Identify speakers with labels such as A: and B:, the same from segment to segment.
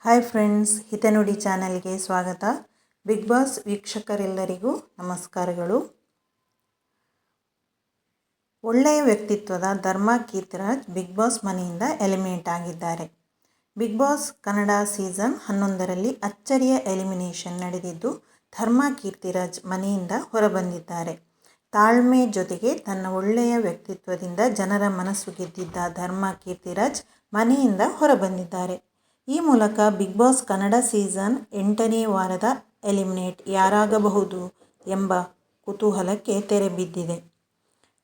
A: Hi friends, ಹಿತನುಡಿ ಚಾನೆಲ್ಗೆ ಸ್ವಾಗತ. Big boss ವೀಕ್ಷಕರೆಲ್ಲರಿಗೂ ನಮಸ್ಕಾರಗಳು. ಒಳ್ಳೆಯ ವ್ಯಕ್ತಿತ್ವದ ಧರ್ಮ ಕೀರ್ತಿರಾಜ್ ಬಿಗ್ ಬಾಸ್ ಮನೆಯಿಂದ ಎಲಿಮಿನೇಟ್ ಆಗಿದ್ದಾರೆ. ಬಿಗ್ ಬಾಸ್ ಕನ್ನಡ ಸೀಸನ್ 11ರಲ್ಲಿ ಅಚ್ಚರಿಯ ಎಲಿಮಿನೇಷನ್ ನಡೆದಿದ್ದು, ಧರ್ಮ ಕೀರ್ತಿರಾಜ್ ಮನೆಯಿಂದ ಹೊರಬಂದಿದ್ದಾರೆ. ತಾಳ್ಮೆ ಜೊತೆಗೆ ತನ್ನ ಒಳ್ಳೆಯ ವ್ಯಕ್ತಿತ್ವದಿಂದ ಜನರ ಮನಸ್ಸು ಗೆದ್ದಿದ್ದ ಧರ್ಮ ಕೀರ್ತಿರಾಜ್ ಮನೆಯಿಂದ ಹೊರಬಂದಿದ್ದಾರೆ. ಈ ಮೂಲಕ ಬಿಗ್ ಬಾಸ್ ಕನ್ನಡ ಸೀಸನ್ 8ನೇ ವಾರದ ಎಲಿಮಿನೇಟ್ ಯಾರಾಗಬಹುದು ಎಂಬ ಕುತೂಹಲಕ್ಕೆ ತೆರೆ ಬಿದ್ದಿದೆ.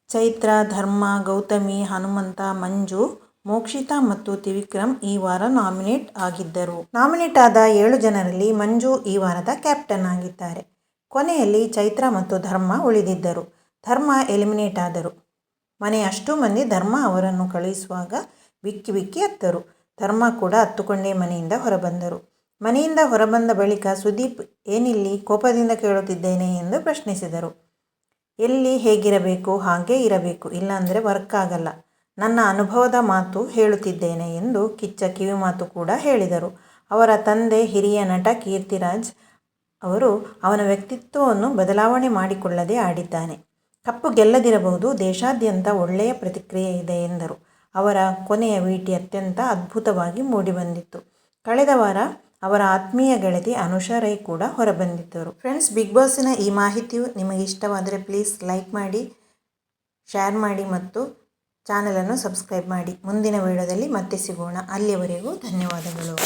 A: ಚೈತ್ರ, ಧರ್ಮ, ಗೌತಮಿ, ಹನುಮಂತ, ಮಂಜು, ಮೋಕ್ಷಿತಾ ಮತ್ತು ತ್ರಿವಿಕ್ರಮ್ ಈ ವಾರ ನಾಮಿನೇಟ್ ಆಗಿದ್ದರು. ನಾಮಿನೇಟ್ ಆದ 7 ಜನರಲ್ಲಿ ಮಂಜು ಈ ವಾರದ ಕ್ಯಾಪ್ಟನ್ ಆಗಿದ್ದಾರೆ. ಕೊನೆಯಲ್ಲಿ ಚೈತ್ರ ಮತ್ತು ಧರ್ಮ ಉಳಿದಿದ್ದರು. ಧರ್ಮ ಎಲಿಮಿನೇಟ್ ಆದರು. ಮನೆ ಅಷ್ಟೂ ಮಂದಿ ಧರ್ಮ ಅವರನ್ನು ಕಳುಹಿಸುವಾಗ ಬಿಕ್ಕಿ ಬಿಕ್ಕಿ ಅತ್ತರು. ಧರ್ಮ ಕೂಡ ಅತ್ತುಕೊಂಡೇ ಮನೆಯಿಂದ ಹೊರಬಂದರು. ಮನೆಯಿಂದ ಹೊರಬಂದ ಬಳಿಕ ಸುದೀಪ್ ಏನಿಲ್ಲಿ ಕೋಪದಿಂದ ಕೇಳುತ್ತಿದ್ದೇನೆ ಎಂದು ಪ್ರಶ್ನಿಸಿದರು. ಎಲ್ಲಿ ಹೇಗಿರಬೇಕು ಹಾಗೇ ಇರಬೇಕು, ಇಲ್ಲಾಂದರೆ ವರ್ಕ್ ಆಗಲ್ಲ. ನನ್ನ ಅನುಭವದ ಮಾತು ಹೇಳುತ್ತಿದ್ದೇನೆ ಎಂದು ಕಿಚ್ಚ ಕಿವಿಮಾತು ಕೂಡ ಹೇಳಿದರು. ಅವರ ತಂದೆ ಹಿರಿಯ ನಟ ಕೀರ್ತಿರಾಜ್ ಅವರು ಅವನ ವ್ಯಕ್ತಿತ್ವವನ್ನು ಬದಲಾವಣೆ ಮಾಡಿಕೊಳ್ಳದೆ ಆಡಿದ್ದಾನೆ. ಕಪ್ಪು ಗೆಲ್ಲದಿರಬಹುದು, ದೇಶಾದ್ಯಂತ ಒಳ್ಳೆಯ ಪ್ರತಿಕ್ರಿಯೆ ಇದೆ ಎಂದರು. ಅವರ ಕೊನೆಯ ಭೇಟಿ ಅತ್ಯಂತ ಅದ್ಭುತವಾಗಿ ಮೂಡಿಬಂದಿತ್ತು. ಕಳೆದ ವಾರ ಅವರ ಆತ್ಮೀಯ ಗೆಳತಿ ಅನುಷಾ ರೈ ಕೂಡ ಹೊರಬಂದಿದ್ದರು. ಫ್ರೆಂಡ್ಸ್, ಬಿಗ್ ಬಾಸಿನ ಈ ಮಾಹಿತಿಯು ನಿಮಗೆ ಇಷ್ಟವಾದರೆ ಪ್ಲೀಸ್ ಲೈಕ್ ಮಾಡಿ, ಶೇರ್ ಮಾಡಿ ಮತ್ತು ಚಾನಲನ್ನು ಸಬ್ಸ್ಕ್ರೈಬ್ ಮಾಡಿ. ಮುಂದಿನ ವಿಡಿಯೋದಲ್ಲಿ ಮತ್ತೆ ಸಿಗೋಣ. ಅಲ್ಲಿಯವರೆಗೂ ಧನ್ಯವಾದಗಳು.